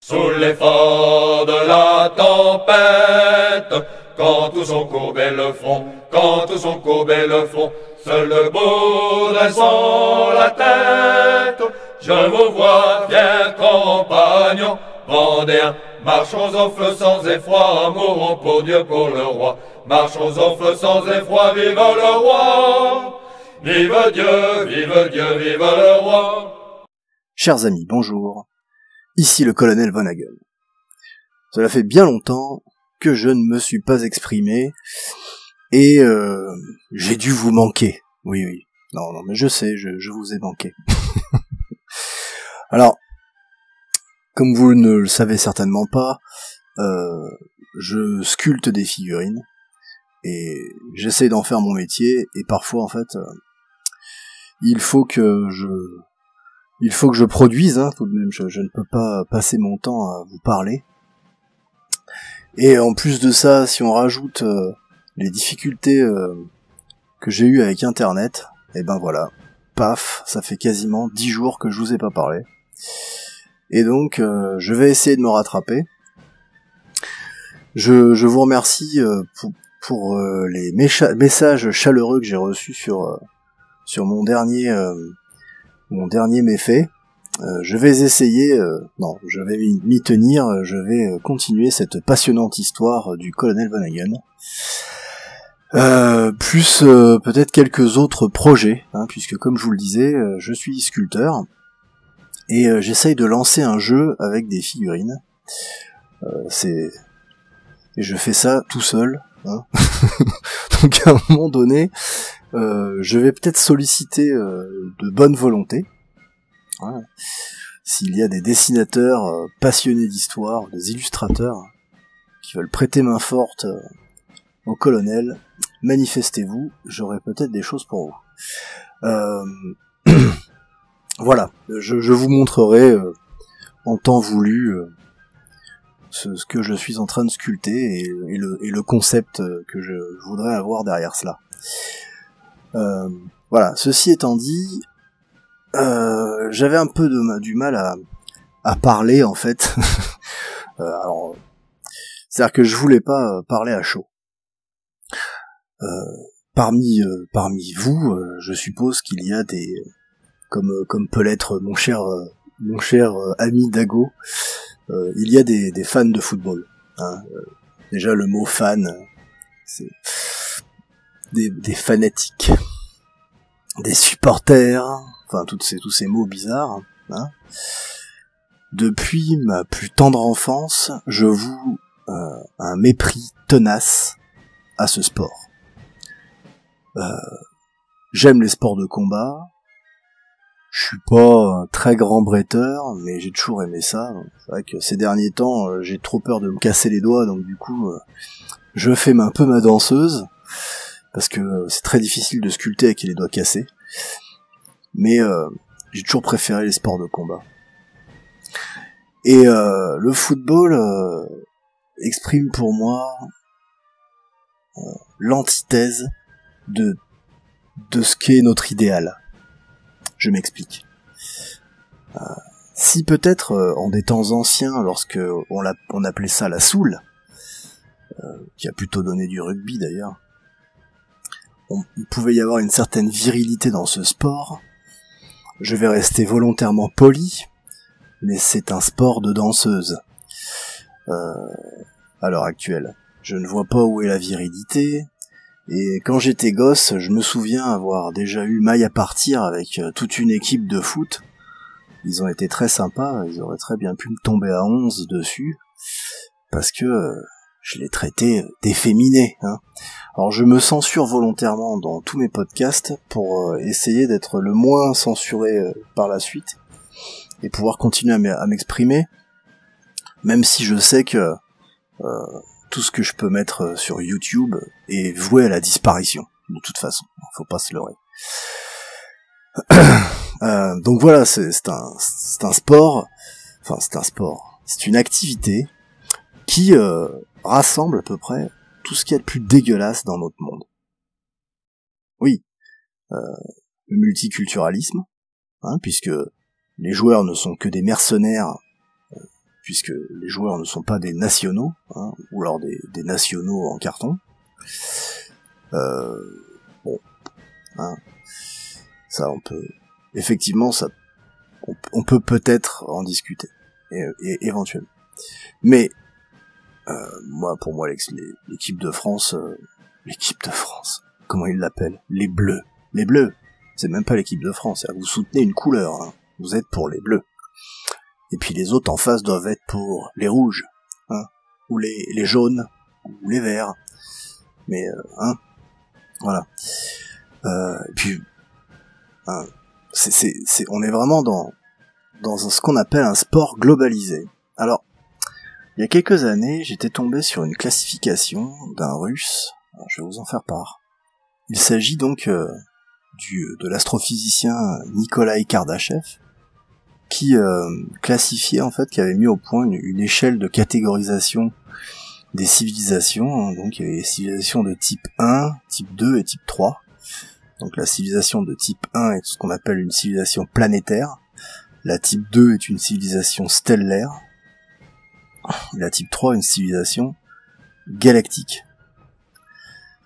Sous l'effort de la tempête, quand tous ont courbé le front, quand tous ont courbé le front, seul debout dressant la tête, je vous vois, fiers compagnons, Vendéens, marchons au feu sans effroi, mourons pour Dieu, pour le roi, marchons au feu sans effroi, vive le roi, vive Dieu, vive Dieu, vive le roi. Chers amis, bonjour. Ici le colonel Von Hagel. Cela fait bien longtemps que je ne me suis pas exprimé et j'ai dû vous manquer. Oui. Non, mais je sais, je vous ai manqué. Alors, comme vous ne le savez certainement pas, je sculpte des figurines et j'essaie d'en faire mon métier et parfois en fait, il faut que je produise, tout de même, je ne peux pas passer mon temps à vous parler. Et en plus de ça, si on rajoute les difficultés que j'ai eues avec Internet, et ben voilà, paf, ça fait quasiment 10 jours que je vous ai pas parlé. Et donc, je vais essayer de me rattraper. Je vous remercie pour les messages chaleureux que j'ai reçus sur mon dernier méfait. Je vais essayer, je vais m'y tenir, je vais continuer cette passionnante histoire du colonel Von Hagel. Plus peut-être quelques autres projets, puisque comme je vous le disais, je suis sculpteur, et j'essaye de lancer un jeu avec des figurines. Et je fais ça tout seul. Donc à un moment donné, je vais peut-être solliciter de bonne volonté. Voilà. S'il y a des dessinateurs passionnés d'histoire, des illustrateurs qui veulent prêter main forte au colonel, manifestez-vous, j'aurai peut-être des choses pour vous. Voilà, je vous montrerai en temps voulu ce que je suis en train de sculpter et le concept que je voudrais avoir derrière cela. Voilà, ceci étant dit, j'avais un peu du mal à parler en fait. Alors, c'est-à-dire que je voulais pas parler à chaud. Parmi vous, je suppose qu'il y a des comme peut l'être mon cher ami Dago, il y a des fans de football. Déjà le mot fan, c'est des fanatiques, des supporters. Enfin, tous ces mots bizarres. Depuis ma plus tendre enfance, je voue un mépris tenace à ce sport. J'aime les sports de combat. Je suis pas un très grand bretteur, mais j'ai toujours aimé ça. C'est vrai que ces derniers temps, j'ai trop peur de me casser les doigts, donc du coup, je fais un peu ma danseuse, parce que c'est très difficile de sculpter avec les doigts cassés. Mais j'ai toujours préféré les sports de combat. Et le football exprime pour moi l'antithèse de ce qu'est notre idéal. Je m'explique. Si peut-être en des temps anciens, lorsque on appelait ça la soule, qui a plutôt donné du rugby d'ailleurs, il pouvait y avoir une certaine virilité dans ce sport. Je vais rester volontairement poli, mais c'est un sport de danseuse. À l'heure actuelle, je ne vois pas où est la virilité. Et quand j'étais gosse, je me souviens avoir déjà eu maille à partir avec toute une équipe de foot. Ils ont été très sympas, ils auraient très bien pu me tomber à 11 dessus, parce que je les traitais d'efféminés. Alors je me censure volontairement dans tous mes podcasts pour essayer d'être le moins censuré par la suite, et pouvoir continuer à m'exprimer, même si je sais que tout ce que je peux mettre sur YouTube est voué à la disparition, de toute façon, faut pas se leurrer. Donc voilà, c'est un sport, c'est une activité qui rassemble à peu près tout ce qu'il y a de plus dégueulasse dans notre monde. Oui, le multiculturalisme, puisque les joueurs ne sont que des mercenaires puisque les joueurs ne sont pas des nationaux, hein, ou alors des nationaux en carton. Bon, hein, ça on peut, effectivement, ça, on peut peut-être en discuter, et éventuellement. Mais pour moi, l'équipe de France, comment ils l'appellent? Les Bleus. Les Bleus, c'est même pas l'équipe de France. Vous soutenez une couleur, hein. Vous êtes pour les Bleus. Et puis les autres en face doivent être pour les rouges, hein, ou les jaunes, ou les verts. Mais hein, voilà. Et puis, hein, on est vraiment dans ce qu'on appelle un sport globalisé. Alors, il y a quelques années, j'étais tombé sur une classification d'un Russe. Alors, je vais vous en faire part. Il s'agit donc de l'astrophysicien Nikolai Kardashev, qui classifiait, en fait, qui avait mis au point une échelle de catégorisation des civilisations. Hein. Donc il y avait les civilisations de type 1, type 2 et type 3. Donc la civilisation de type 1 est ce qu'on appelle une civilisation planétaire. La type 2 est une civilisation stellaire. Et la type 3 une civilisation galactique.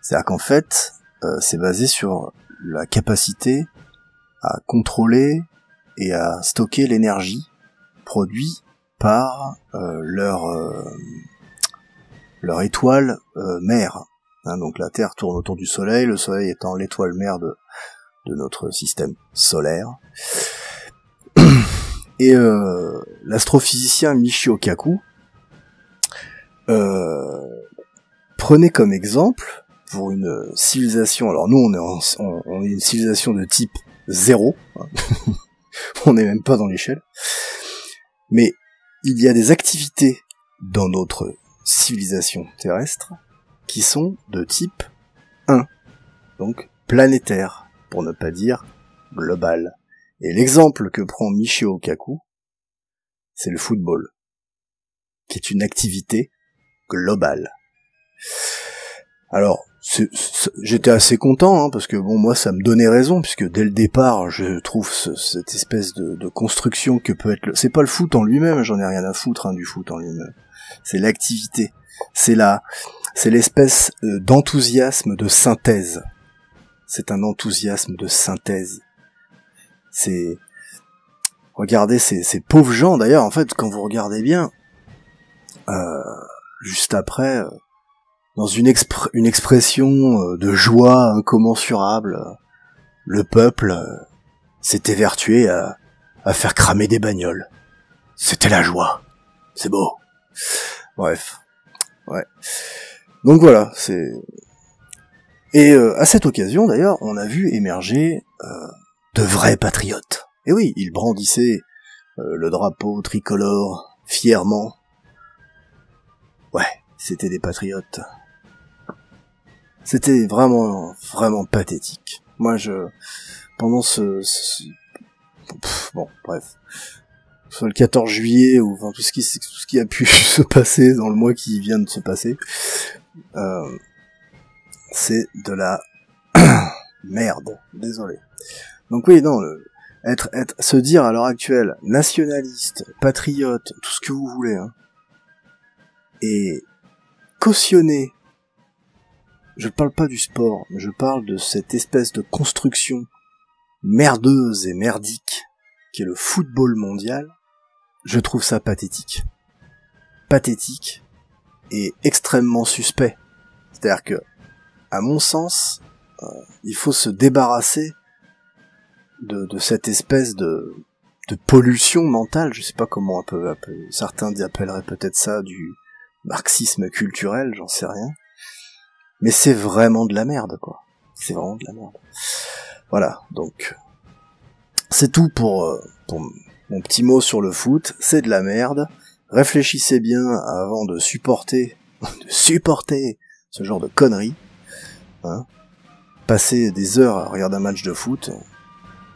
C'est-à-dire qu'en fait, c'est basé sur la capacité à contrôler et à stocker l'énergie produite par leur étoile mère. Hein, donc la Terre tourne autour du Soleil, le Soleil étant l'étoile mère de notre système solaire. Et l'astrophysicien Michio Kaku prenait comme exemple pour une civilisation. Alors nous on est une civilisation de type 0. Hein. On n'est même pas dans l'échelle. Mais il y a des activités dans notre civilisation terrestre qui sont de type 1, donc planétaire, pour ne pas dire global. Et l'exemple que prend Michio Kaku, c'est le football, qui est une activité globale. Alors, j'étais assez content, hein, parce que bon, moi, ça me donnait raison, puisque dès le départ, je trouve cette espèce de construction que peut être... C'est pas le foot en lui-même, j'en ai rien à foutre, hein, du foot en lui-même. C'est l'activité. C'est l'espèce d'enthousiasme de synthèse. C'est un enthousiasme de synthèse. Regardez ces pauvres gens, d'ailleurs, en fait, quand vous regardez bien, juste après... dans une expression de joie incommensurable, le peuple s'est évertué à faire cramer des bagnoles. C'était la joie. C'est beau. Bref. Ouais. Donc voilà, Et à cette occasion, d'ailleurs, on a vu émerger de vrais patriotes. Et oui, ils brandissaient le drapeau tricolore fièrement. Ouais, c'était des patriotes. C'était vraiment, vraiment pathétique. Moi, pendant bon, bref. Soit le 14 juillet, ou enfin, tout ce qui a pu se passer dans le mois qui vient de se passer, c'est de la merde. Désolé. Donc oui, non, se dire à l'heure actuelle nationaliste, patriote, tout ce que vous voulez, hein, et cautionner. Je parle pas du sport, mais je parle de cette espèce de construction merdeuse et merdique qui est le football mondial. Je trouve ça pathétique. Pathétique et extrêmement suspect. C'est-à-dire que, à mon sens, il faut se débarrasser de cette espèce de pollution mentale. Je sais pas comment certains appelleraient peut-être ça du marxisme culturel, j'en sais rien. Mais c'est vraiment de la merde, quoi. C'est vraiment de la merde. Voilà, donc... c'est tout pour mon petit mot sur le foot. C'est de la merde. Réfléchissez bien avant de supporter ce genre de conneries. Hein. Passez des heures à regarder un match de foot.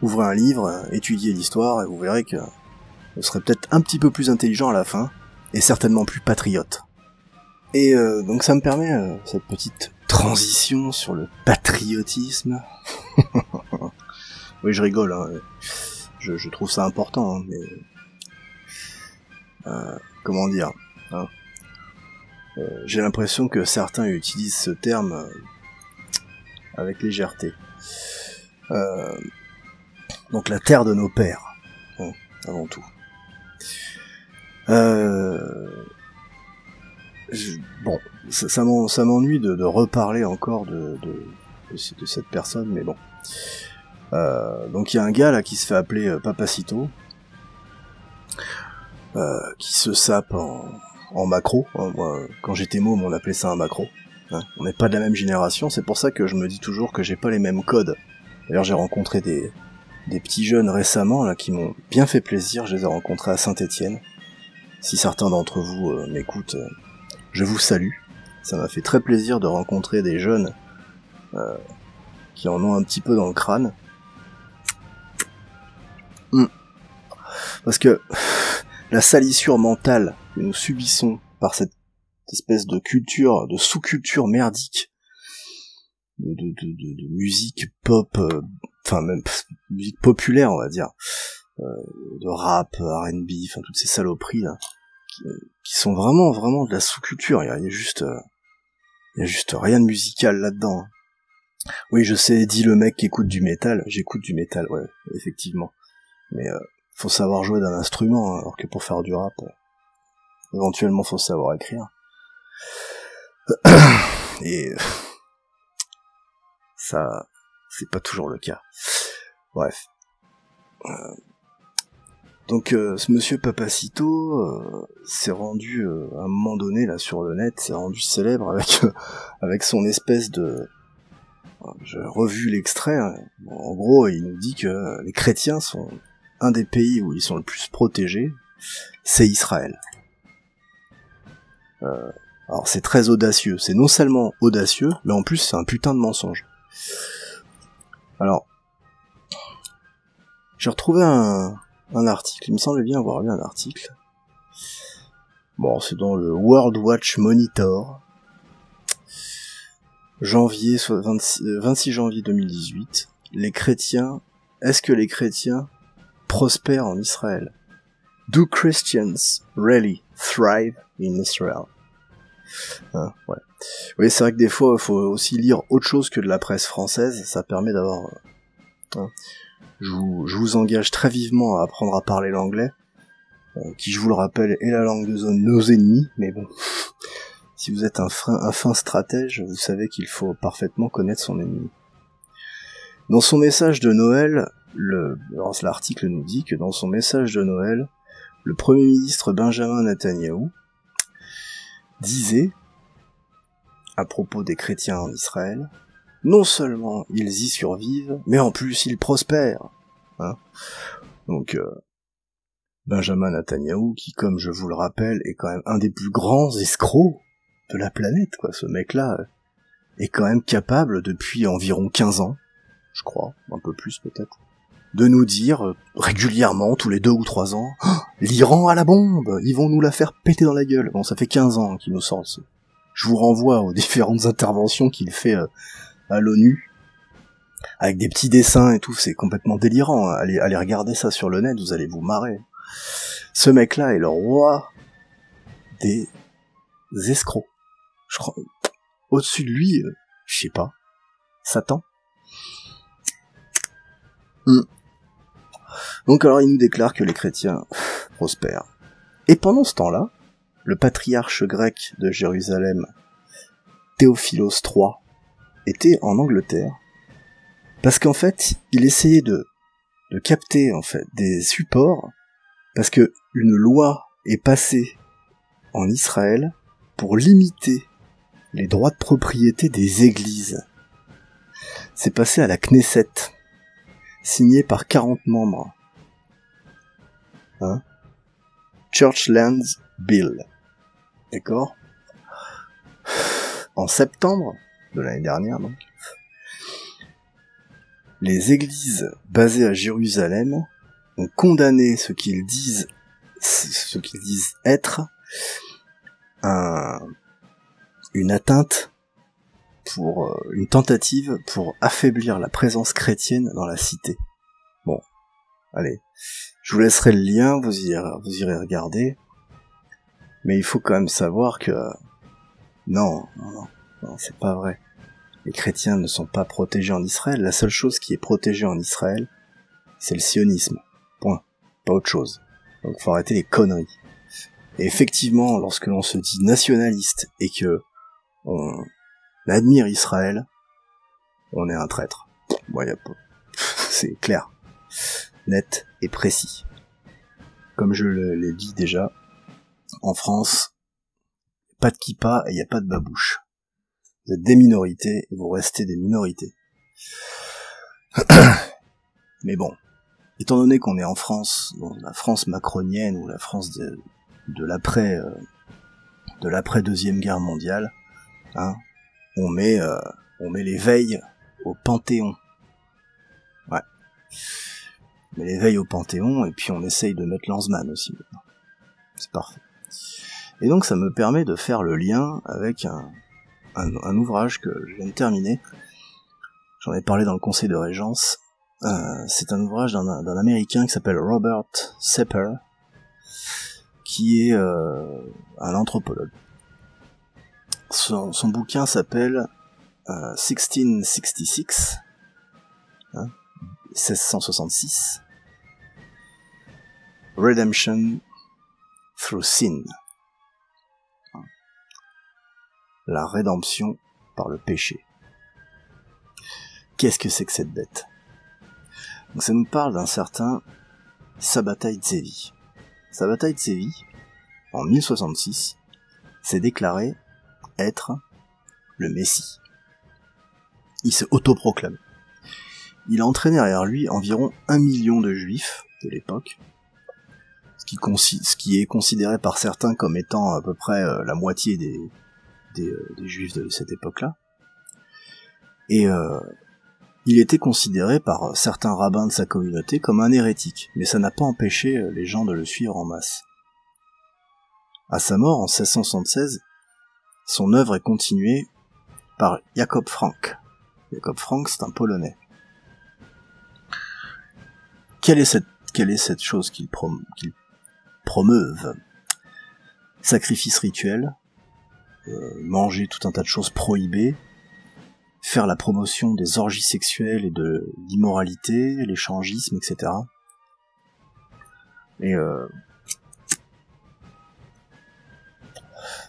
Ouvrez un livre, étudiez l'histoire, et vous verrez que vous serez peut-être un petit peu plus intelligent à la fin, et certainement plus patriote. Et donc ça me permet cette petite transition sur le patriotisme. Oui, je rigole, hein. Je trouve ça important, hein, mais comment dire, hein, j'ai l'impression que certains utilisent ce terme avec légèreté. Donc la terre de nos pères, hein, avant tout. Bon, ça m'ennuie de reparler encore de cette personne, mais bon. Donc il y a un gars là qui se fait appeler Papacito, qui se sape en macro. Hein, moi, quand j'étais môme, on appelait ça un macro. Hein, on n'est pas de la même génération, c'est pour ça que je me dis toujours que j'ai pas les mêmes codes. D'ailleurs, j'ai rencontré des petits jeunes récemment là qui m'ont bien fait plaisir. Je les ai rencontrés à Saint-Étienne. Si certains d'entre vous m'écoutent, je vous salue. Ça m'a fait très plaisir de rencontrer des jeunes qui en ont un petit peu dans le crâne. Parce que la salissure mentale que nous subissons par cette espèce de culture, de sous-culture merdique de musique pop, enfin même musique populaire on va dire, de rap, R&B, enfin toutes ces saloperies là, qui sont vraiment de la sous-culture. Il y a juste rien de musical là-dedans. Oui, je sais, dit le mec qui écoute du métal. J'écoute du métal, ouais, effectivement. Mais faut savoir jouer d'un instrument, hein, alors que pour faire du rap, éventuellement faut savoir écrire. Et ça, c'est pas toujours le cas. Bref. Donc ce monsieur Papacito s'est rendu à un moment donné là sur le net, s'est rendu célèbre avec son espèce de... J'ai revu l'extrait, hein. En gros il nous dit que les chrétiens sont un des pays où ils sont le plus protégés, c'est Israël. Alors c'est très audacieux, c'est non seulement audacieux, mais en plus c'est un putain de mensonge. Alors, j'ai retrouvé un article, il me semblait bien avoir lu un article. Bon, c'est dans le World Watch Monitor, 26 janvier 2018. Est-ce que les chrétiens prospèrent en Israël? Do Christians really thrive in Israel? Hein, ouais. Oui, c'est vrai que des fois, il faut aussi lire autre chose que de la presse française, ça permet d'avoir... Hein. Je vous engage très vivement à apprendre à parler l'anglais, qui, je vous le rappelle, est la langue de nos ennemis, mais bon, si vous êtes un fin stratège, vous savez qu'il faut parfaitement connaître son ennemi. Dans son message de Noël, l'article nous dit que dans son message de Noël, le Premier ministre Benjamin Netanyahou disait, à propos des chrétiens en Israël, non seulement ils y survivent, mais en plus ils prospèrent. Hein, donc, Benjamin Netanyahou, qui, comme je vous le rappelle, est quand même un des plus grands escrocs de la planète, quoi. Ce mec-là est quand même capable, depuis environ 15 ans, je crois, un peu plus peut-être, de nous dire régulièrement, tous les 2 ou 3 ans, oh, l'Iran a la bombe, ils vont nous la faire péter dans la gueule. Bon, ça fait 15 ans qu'il nous sort ça. Je vous renvoie aux différentes interventions qu'il fait à l'ONU, avec des petits dessins et tout, c'est complètement délirant. Hein. Allez regarder ça sur le net, vous allez vous marrer. Ce mec-là est le roi des escrocs. Je crois, au-dessus de lui, je sais pas, Satan. Donc alors il nous déclare que les chrétiens prospèrent. Et pendant ce temps-là, le patriarche grec de Jérusalem, Théophilos III, était en Angleterre, parce qu'en fait, il essayait de capter en fait des supports, parce que une loi est passée en Israël pour limiter les droits de propriété des églises. C'est passé à la Knesset, signé par 40 membres. Hein? Church Lands Bill. D'accord? En septembre de l'année dernière, donc, les églises basées à Jérusalem ont condamné ce qu'ils disent être une atteinte une tentative pour affaiblir la présence chrétienne dans la cité. Bon, allez, je vous laisserai le lien, vous irez regarder. Mais il faut quand même savoir que non, c'est pas vrai. Les chrétiens ne sont pas protégés en Israël. La seule chose qui est protégée en Israël, c'est le sionisme. Point. Pas autre chose. Donc faut arrêter les conneries. Et effectivement, lorsque l'on se dit nationaliste et que on admire Israël, on est un traître. Bon, c'est clair, net et précis. Comme je l'ai dit déjà, en France, pas de kippa et il n'y a pas de babouche. Vous êtes des minorités et vous restez des minorités. Mais bon, étant donné qu'on est en France, dans la France macronienne ou la France de l'après Deuxième Guerre mondiale, hein, on met les veilles au Panthéon. Ouais. On met les veilles au Panthéon et puis on essaye de mettre Lanzmann aussi maintenant. C'est parfait. Et donc ça me permet de faire le lien avec un ouvrage que je viens de terminer. J'en ai parlé dans le conseil de régence. C'est un ouvrage d'un Américain qui s'appelle Robert Sepper, qui est un anthropologue. Son bouquin s'appelle 1666, 1666, Redemption through Sin. La rédemption par le péché. Qu'est-ce que c'est que cette bête? Donc ça nous parle d'un certain Sabbatai Tzvi. Sabbatai Tzvi, en 1066, s'est déclaré être le Messie. Il s'est autoproclamé. Il a entraîné derrière lui environ 1 million de juifs de l'époque, ce qui est considéré par certains comme étant à peu près la moitié des juifs de cette époque-là. Et il était considéré par certains rabbins de sa communauté comme un hérétique, mais ça n'a pas empêché les gens de le suivre en masse. À sa mort, en 1676, son œuvre est continuée par Jacob Frank. Jacob Frank, c'est un Polonais. Quelle est cette chose qu'il promeuve? Sacrifice rituel, manger tout un tas de choses prohibées, faire la promotion des orgies sexuelles et de l'immoralité, l'échangisme, etc. Et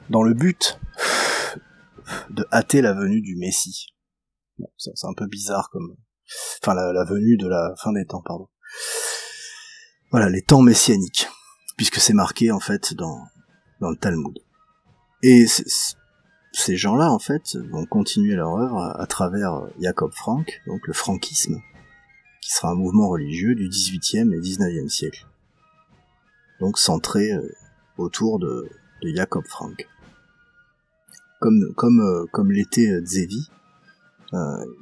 dans le but de hâter la venue du Messie. Bon, ça, c'est un peu bizarre comme... Enfin, la venue de la fin des temps, pardon. Voilà, les temps messianiques, puisque c'est marqué, en fait, dans le Talmud. Et ces gens-là, en fait, vont continuer leur œuvre à travers Jacob Frank, donc le frankisme, qui sera un mouvement religieux du XVIIIe et XIXe siècle. Donc centré autour de Jacob Frank. Comme l'était Tzvi,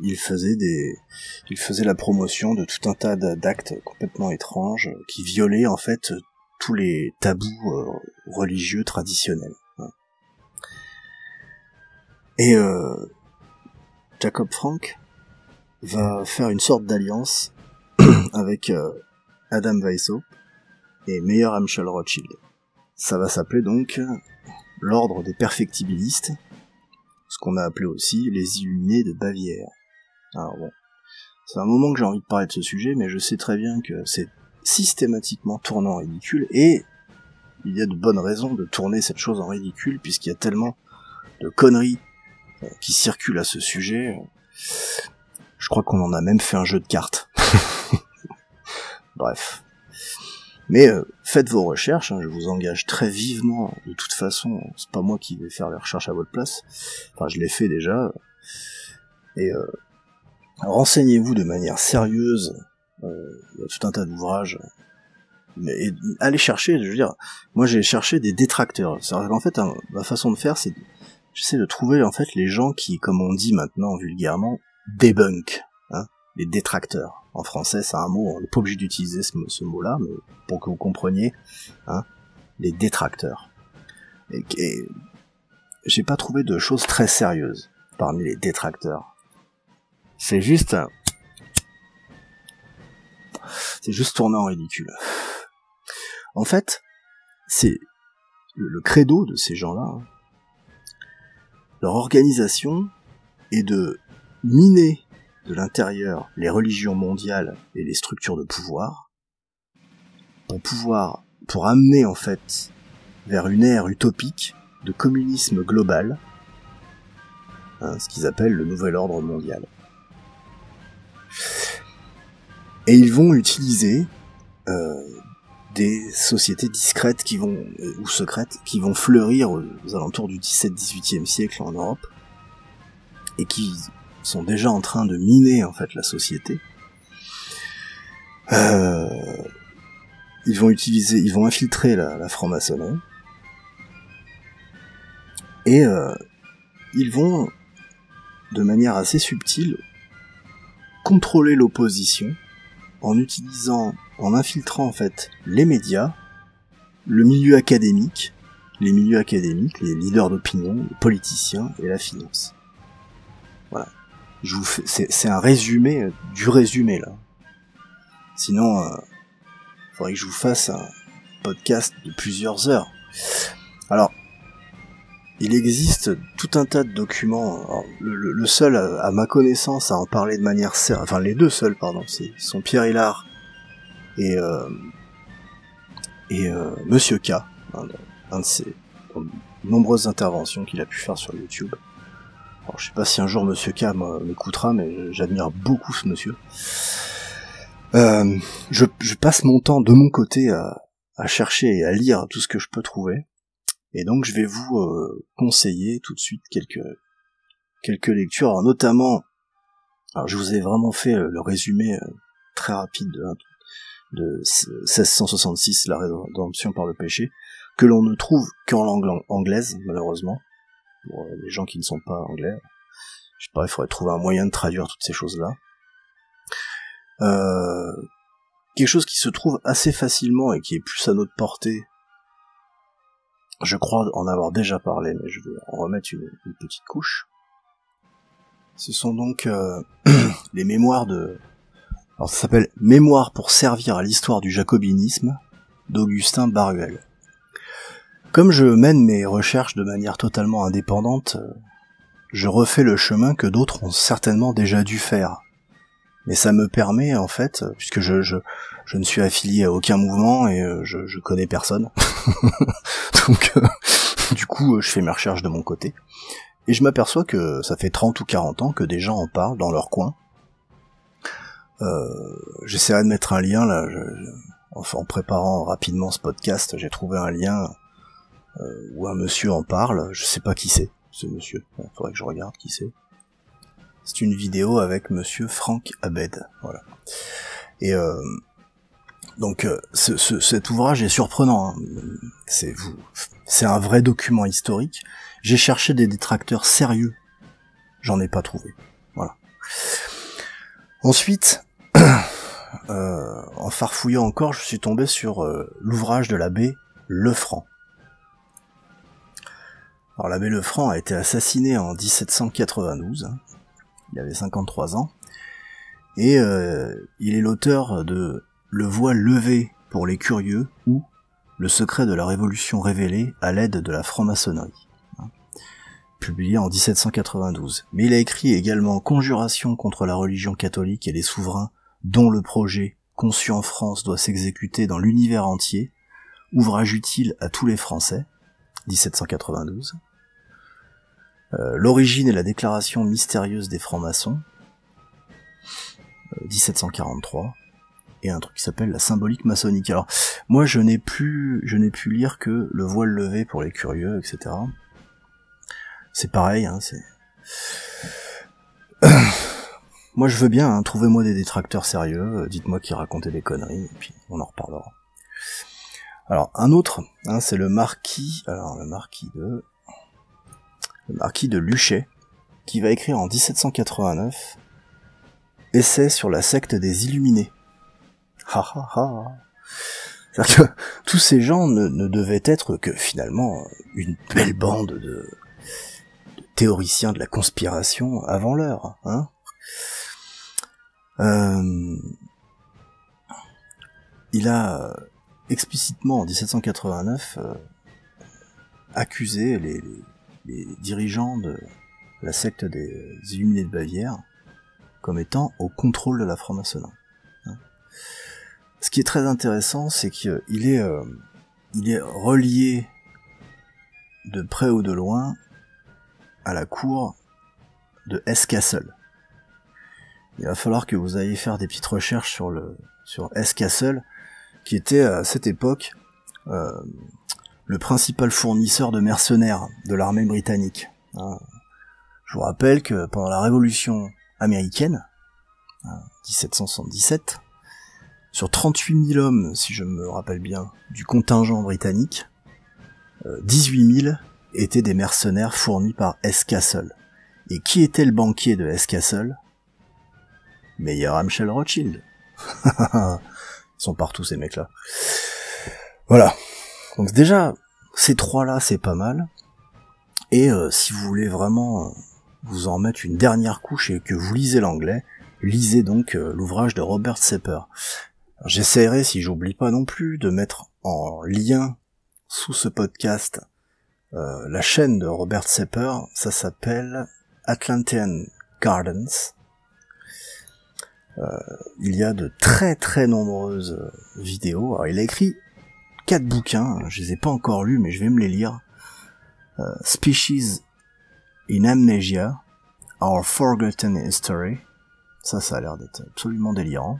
il faisait la promotion de tout un tas d'actes complètement étranges qui violaient en fait tous les tabous religieux traditionnels. Et Jacob Frank va faire une sorte d'alliance avec Adam Weishaupt et Meyer Amschel Rothschild. Ça va s'appeler donc l'ordre des perfectibilistes, ce qu'on a appelé aussi les illuminés de Bavière. Alors bon, c'est un moment que j'ai envie de parler de ce sujet, mais je sais très bien que c'est systématiquement tourné en ridicule, et il y a de bonnes raisons de tourner cette chose en ridicule, puisqu'il y a tellement de conneries qui circulent à ce sujet. Je crois qu'on en a même fait un jeu de cartes. Bref. Mais faites vos recherches, je vous engage très vivement, de toute façon, c'est pas moi qui vais faire les recherches à votre place, enfin je l'ai fait déjà, et renseignez-vous de manière sérieuse, il y a tout un tas d'ouvrages, mais allez chercher, je veux dire, moi j'ai cherché des détracteurs, c'est-à-dire qu'en fait, ma façon de faire, c'est, j'essaie de trouver en fait les gens qui, comme on dit maintenant vulgairement, débunk, hein, les détracteurs. En français, c'est un mot, on n'est pas obligé d'utiliser ce mot-là, mais pour que vous compreniez, hein, les détracteurs. Et j'ai pas trouvé de choses très sérieuses parmi les détracteurs. C'est juste tourné en ridicule. En fait, c'est le credo de ces gens-là, hein, leur organisation est de miner de l'intérieur les religions mondiales et les structures de pouvoir pour amener en fait vers une ère utopique de communisme global, hein, ce qu'ils appellent le nouvel ordre mondial. Et ils vont utiliser des sociétés discrètes ou secrètes qui vont fleurir aux alentours du 17-18e siècle en Europe et qui sont déjà en train de miner en fait la société. Ils vont infiltrer la franc-maçonnerie et ils vont de manière assez subtile contrôler l'opposition en infiltrant en fait les médias, le milieu académique, les leaders d'opinion, les politiciens et la finance. Voilà. C'est un résumé du résumé là. Sinon, faudrait que je vous fasse un podcast de plusieurs heures. Alors, il existe tout un tas de documents. Alors, le seul, à ma connaissance, à en parler de manière enfin les deux seuls, pardon, sont Pierre Hillard et Monsieur K, un de ses nombreuses interventions qu'il a pu faire sur YouTube. Alors, je sais pas si un jour Monsieur K m'écoutera, mais j'admire beaucoup ce monsieur. Je passe mon temps de mon côté à chercher et à lire tout ce que je peux trouver. Et donc je vais vous conseiller tout de suite quelques lectures, alors notamment, alors je vous ai vraiment fait le résumé très rapide de 1666, la rédemption par le péché, que l'on ne trouve qu'en langue anglaise, malheureusement, pour les gens qui ne sont pas anglais. Je sais pas, il faudrait trouver un moyen de traduire toutes ces choses-là. Quelque chose qui se trouve assez facilement et qui est plus à notre portée, je crois en avoir déjà parlé, mais je vais en remettre une petite couche. Ce sont donc les mémoires alors ça s'appelle « Mémoires pour servir à l'histoire du jacobinisme » d'Augustin Baruel. Comme je mène mes recherches de manière totalement indépendante, je refais le chemin que d'autres ont certainement déjà dû faire. Mais ça me permet, en fait, puisque je ne suis affilié à aucun mouvement et je connais personne. Donc, du coup, je fais mes recherches de mon côté. Et je m'aperçois que ça fait 30 ou 40 ans que des gens en parlent dans leur coin. J'essaierai de mettre un lien, là. En préparant rapidement ce podcast, j'ai trouvé un lien où un monsieur en parle. Je sais pas qui c'est, ce monsieur. Il faudrait que je regarde qui c'est. C'est une vidéo avec monsieur Frank Abed, voilà. Et donc cet ouvrage est surprenant, hein. C'est un vrai document historique. J'ai cherché des détracteurs sérieux, j'en ai pas trouvé, voilà. Ensuite, en farfouillant encore, je suis tombé sur l'ouvrage de l'abbé Lefranc. Alors l'abbé Lefranc a été assassiné en 1792, hein. Il avait 53 ans, et il est l'auteur de Le voile levé pour les curieux ou Le secret de la révolution révélée à l'aide de la franc-maçonnerie, hein, publié en 1792. Mais il a écrit également Conjuration contre la religion catholique et les souverains dont le projet, conçu en France, doit s'exécuter dans l'univers entier, ouvrage utile à tous les Français, 1792. L'origine et la déclaration mystérieuse des francs-maçons, 1743, et un truc qui s'appelle la symbolique maçonnique. Alors, moi je n'ai pu lire que le voile levé pour les curieux, etc. C'est pareil, hein, c'est... Moi je veux bien, hein, trouvez-moi des détracteurs sérieux, dites-moi qui racontaient des conneries, et puis on en reparlera. Alors, un autre, hein, c'est le marquis de Luchet, qui va écrire en 1789 Essai sur la secte des Illuminés. Ha ha ha. C'est-à-dire que tous ces gens ne devaient être que finalement une belle bande de théoriciens de la conspiration avant l'heure, hein. Il a explicitement en 1789 accusé les dirigeants de la secte des Illuminés de Bavière comme étant au contrôle de la franc-maçonnerie. Ce qui est très intéressant, c'est qu'il est relié de près ou de loin à la cour de Hesse-Kassel. Il va falloir que vous ayez faire des petites recherches sur Hesse-Kassel, qui était à cette époque le principal fournisseur de mercenaires de l'armée britannique. Je vous rappelle que pendant la Révolution américaine, 1777, sur 38 000 hommes, si je me rappelle bien, du contingent britannique, 18 000 étaient des mercenaires fournis par Hesse-Kassel. Et qui était le banquier de Hesse-Kassel ? Meyer Amschel Rothschild. Ils sont partout ces mecs-là. Voilà. Donc déjà, ces trois-là, c'est pas mal. Et si vous voulez vraiment vous en mettre une dernière couche et que vous lisez l'anglais, lisez donc l'ouvrage de Robert Sepper. J'essaierai, si j'oublie pas non plus, de mettre en lien sous ce podcast la chaîne de Robert Sepper. Ça s'appelle Atlantean Gardens. Il y a de très très nombreuses vidéos. Alors, il a écrit 4 bouquins, je les ai pas encore lus, mais je vais me les lire. Species in Amnesia, Our Forgotten History. Ça a l'air d'être absolument délirant.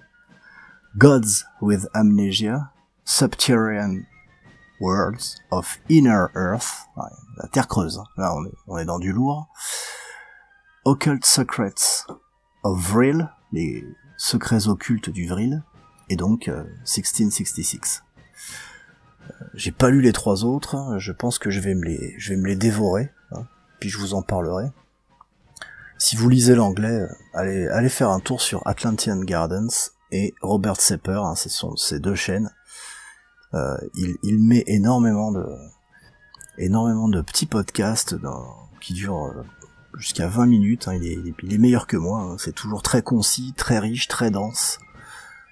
Gods with Amnesia, Subterranean Worlds of Inner Earth. Ouais, la terre creuse. Là, on est dans du lourd. Occult Secrets of Vril, les secrets occultes du Vril. Et donc, 1666. J'ai pas lu les 3 autres. Je pense que je vais me les dévorer. Puis je vous en parlerai. Si vous lisez l'anglais, allez faire un tour sur Atlantean Gardens et Robert Sepper, ce sont ces 2 chaînes. Il met énormément de petits podcasts qui durent jusqu'à 20 minutes. Il est meilleur que moi. C'est toujours très concis, très riche, très dense.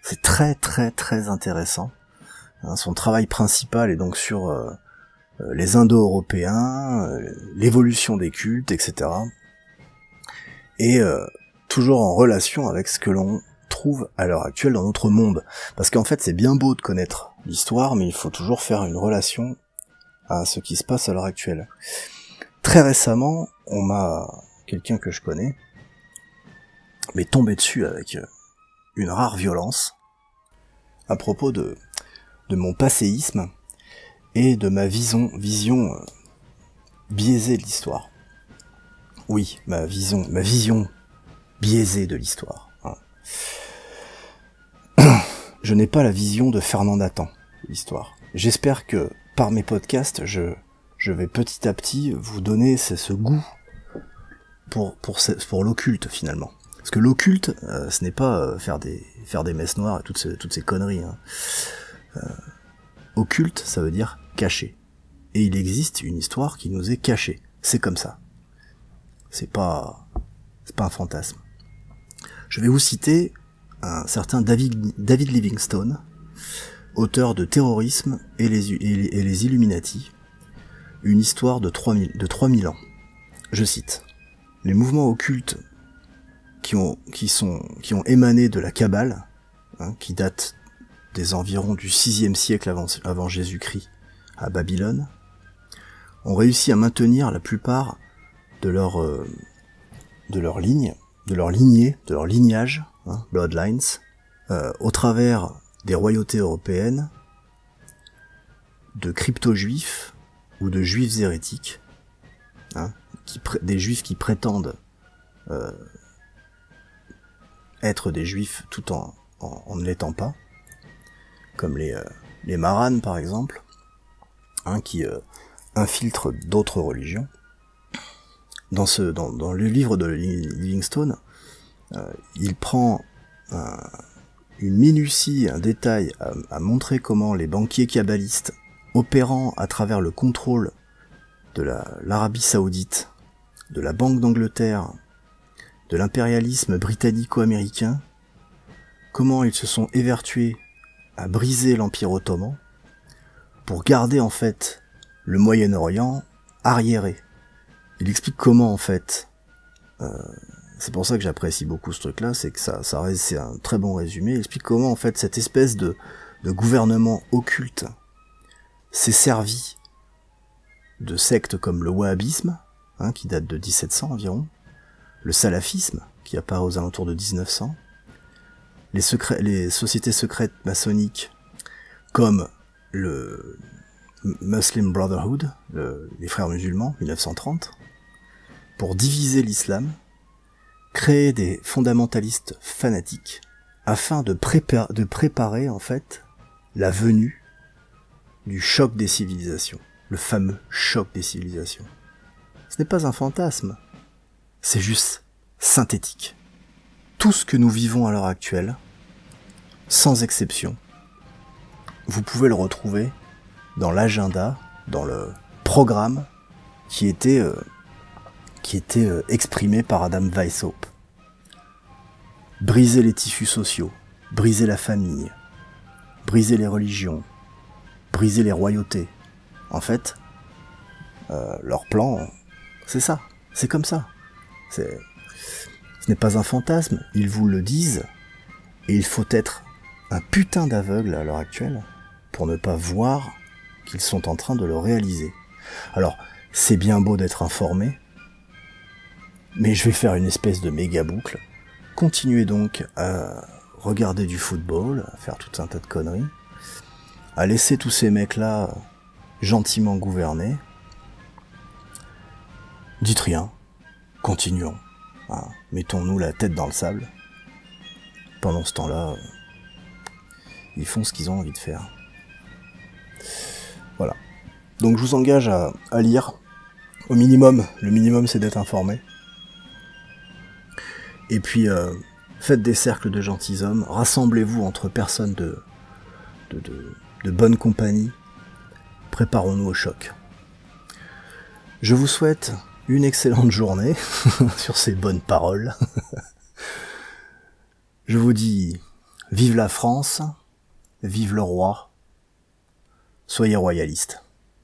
C'est très très très intéressant. Son travail principal est donc sur les Indo-Européens, l'évolution des cultes, etc. Et toujours en relation avec ce que l'on trouve à l'heure actuelle dans notre monde. Parce qu'en fait, c'est bien beau de connaître l'histoire, mais il faut toujours faire une relation à ce qui se passe à l'heure actuelle. Très récemment, quelqu'un que je connais, m'est tombé dessus avec une rare violence à propos de mon passéisme et de ma vision biaisée de l'histoire. Oui, ma vision biaisée de l'histoire. Je n'ai pas la vision de Fernand Nathan, l'histoire. J'espère que par mes podcasts, je vais petit à petit vous donner ce goût pour l'occulte finalement. Parce que l'occulte, ce n'est pas faire des messes noires et toutes ces conneries. Occulte, ça veut dire caché. Et il existe une histoire qui nous est cachée. C'est comme ça. C'est pas un fantasme. Je vais vous citer un certain David Livingstone, auteur de Terrorisme et les Illuminati, une histoire de 3000 ans. Je cite: les mouvements occultes qui ont émané de la Kabbale, qui date des environs du 6e siècle avant Jésus-Christ à Babylone, ont réussi à maintenir la plupart de leur lignage, bloodlines, au travers des royautés européennes, de crypto-juifs ou de juifs hérétiques, des juifs qui prétendent être des juifs tout en ne l'étant pas, comme les Maranes par exemple, qui infiltrent d'autres religions. Dans le livre de Livingstone, il prend une minutie, un détail à montrer comment les banquiers kabbalistes, opérant à travers le contrôle de l'Arabie Saoudite, de la Banque d'Angleterre, de l'impérialisme britannico-américain, comment ils se sont évertués à briser l'Empire ottoman pour garder en fait le Moyen-Orient arriéré. Il explique comment en fait, c'est pour ça que j'apprécie beaucoup ce truc-là, c'est que c'est un très bon résumé. Il explique comment en fait cette espèce de gouvernement occulte s'est servi de sectes comme le wahhabisme, qui date de 1700 environ, le salafisme, qui apparaît aux alentours de 1900, les sociétés secrètes maçonniques comme le Muslim Brotherhood, les frères musulmans, 1930, pour diviser l'islam, créer des fondamentalistes fanatiques, afin de préparer en fait la venue du choc des civilisations, le fameux choc des civilisations. Ce n'est pas un fantasme, c'est juste synthétique. Tout ce que nous vivons à l'heure actuelle, sans exception, vous pouvez le retrouver dans l'agenda, dans le programme qui était exprimé par Adam Weishaupt. Briser les tissus sociaux, briser la famille, briser les religions, briser les royautés. En fait, leur plan, c'est ça, c'est comme ça. Ce n'est pas un fantasme, ils vous le disent, et il faut être un putain d'aveugle à l'heure actuelle pour ne pas voir qu'ils sont en train de le réaliser. Alors, c'est bien beau d'être informé, mais je vais faire une espèce de méga boucle. Continuez donc à regarder du football, à faire tout un tas de conneries, à laisser tous ces mecs-là gentiment gouverner. Dites rien, continuons. Mettons-nous la tête dans le sable. Pendant ce temps-là, ils font ce qu'ils ont envie de faire. Voilà. Donc je vous engage à lire. Au minimum, le minimum c'est d'être informé. Et puis, faites des cercles de gentilshommes, rassemblez-vous entre personnes de bonne compagnie, préparons-nous au choc. Je vous souhaite une excellente journée, sur ces bonnes paroles. Je vous dis, vive la France, vive le roi, soyez royalistes.